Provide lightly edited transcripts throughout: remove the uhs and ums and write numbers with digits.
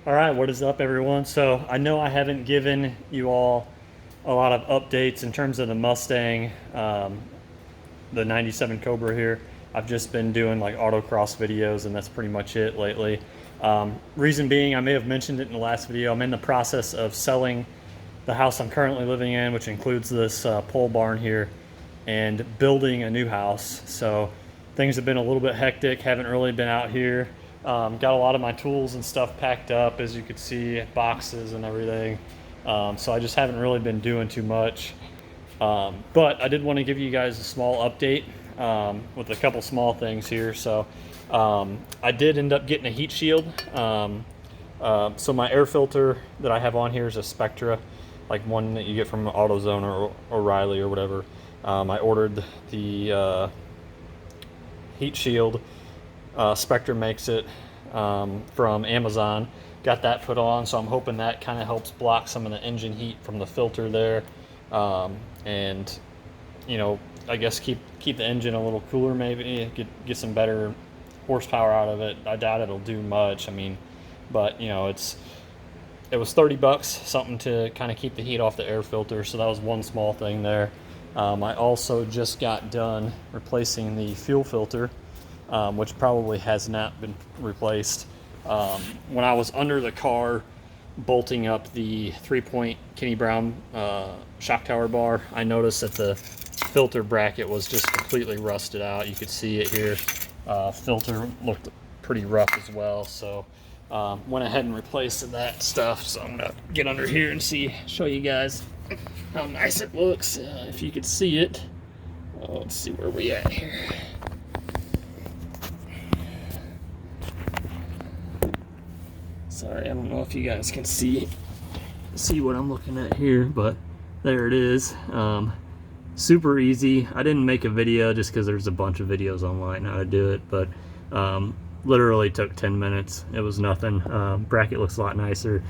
All right, what is up, everyone? So I know I haven't given you all a lot of updates in terms of the Mustang, the 97 Cobra here. I've just been doing like autocross videos, and that's pretty much it lately. Reason being, I may have mentioned it in the last video, I'm in the process of selling the house I'm currently living in, which includes this pole barn here, and building a new house. So things have been a little bit hectic, haven't really been out here. Got a lot of my tools and stuff packed up, as you can see, boxes and everything. So I just haven't really been doing too much. But I did want to give you guys a small update with a couple small things here. So I did end up getting a heat shield. So my air filter that I have on here is a Spectra, like one that you get from AutoZone or O'Reilly or whatever. I ordered the heat shield. Spectra makes it from Amazon. Got that put on, so I'm hoping that kind of helps block some of the engine heat from the filter there, and I guess keep the engine a little cooler, maybe get some better horsepower out of it. I doubt it'll do much. I mean, but it was $30, something to kind of keep the heat off the air filter. So that was one small thing there. I also just got done replacing the fuel filter, which probably has not been replaced. When I was under the car bolting up the 3-point Kenny Brown shock tower bar, I noticed that the filter bracket was just completely rusted out. You could see it here. Filter looked pretty rough as well, so went ahead and replaced that stuff. So I'm gonna get under here and show you guys how nice it looks. If you could see it. Let's see where we at here. Sorry, I don't know if you guys can see what I'm looking at here, but there it is. Super easy. I didn't make a video just because there's a bunch of videos online how to do it, but literally took 10 minutes. It was nothing. Bracket looks a lot nicer.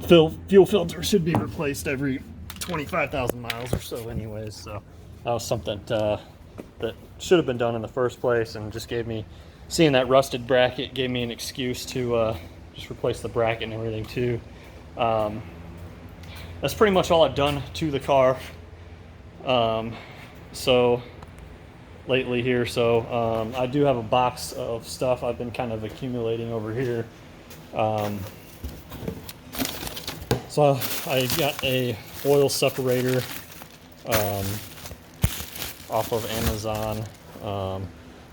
Fuel filter should be replaced every 25,000 miles or so anyways, so that was something that should have been done in the first place, and just seeing that rusted bracket gave me an excuse to just replace the bracket and everything too. That's pretty much all I've done to the car so lately here. So I do have a box of stuff I've been kind of accumulating over here. So I got a oil separator off of Amazon.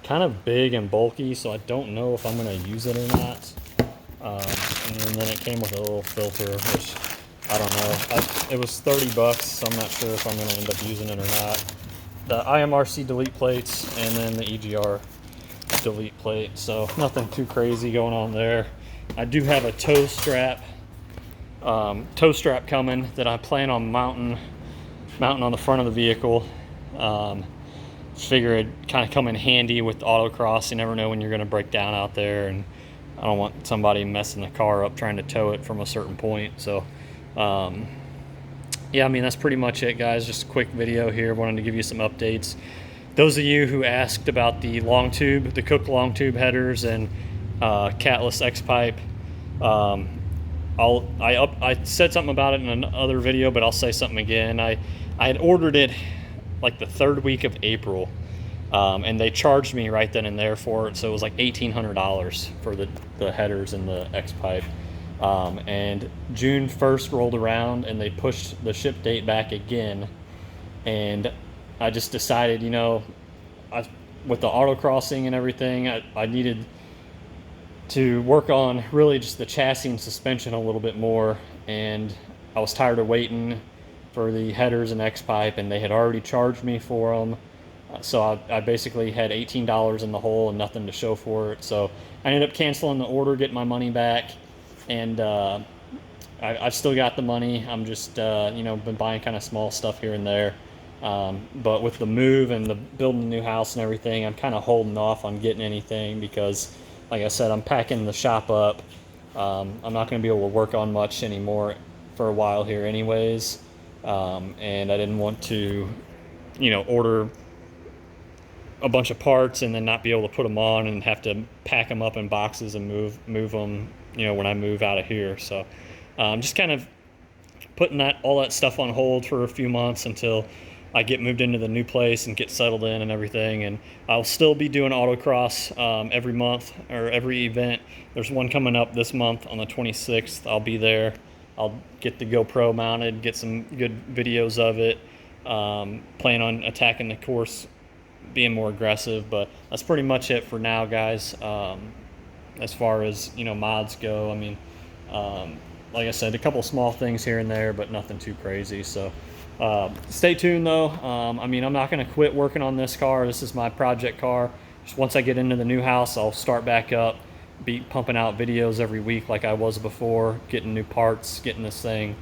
Kind of big and bulky, so I don't know if I'm going to use it or not. And then it came with a little filter, which I don't know. It was $30, so I'm not sure if I'm going to end up using it or not. The IMRC delete plates and then the EGR delete plate, so nothing too crazy going on there. I do have a tow strap coming that I plan on mounting on the front of the vehicle. Figure it'd kind of come in handy with autocross. You never know when you're going to break down out there, and I don't want somebody messing the car up trying to tow it from a certain point. So yeah, I mean, that's pretty much it, guys. Just a quick video here. Wanted to give you some updates. Those of you who asked about the long tube, the Cook long tube headers and catless X-pipe, I said something about it in another video, but I'll say something again. I had ordered it like the third week of April, and they charged me right then and there for it, so it was like $1,800 for the headers and the X-pipe. And June 1st rolled around, and they pushed the ship date back again, and I just decided, with the autocrossing and everything, I needed to work on really just the chassis and suspension a little bit more, and I was tired of waiting for the headers and X-pipe, and they had already charged me for them. So I basically had $18 in the hole and nothing to show for it. So I ended up canceling the order, getting my money back, and I've still got the money. I'm just been buying kind of small stuff here and there. But with the move and the building a new house and everything, I'm kind of holding off on getting anything because, like I said, I'm packing the shop up. I'm not going to be able to work on much anymore for a while here anyways. And I didn't want to, order a bunch of parts and then not be able to put them on and have to pack them up in boxes and move them when I move out of here. So just kind of putting all that stuff on hold for a few months until I get moved into the new place and get settled in and everything. And I'll still be doing autocross every month or every event. There's one coming up this month on the 26th. I'll be there. I'll get the GoPro mounted, get some good videos of it. Plan on attacking the course, being more aggressive. But that's pretty much it for now, guys. As far as mods go, I mean, like I said, a couple small things here and there, but nothing too crazy. So stay tuned though. I mean, I'm not going to quit working on this car. This is my project car. Just once I get into the new house, I'll start back up, be pumping out videos every week like I was before, getting new parts, getting this thing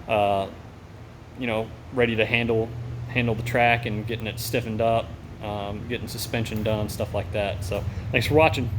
ready to handle the track and getting it stiffened up, getting suspension done, stuff like that. So thanks for watching.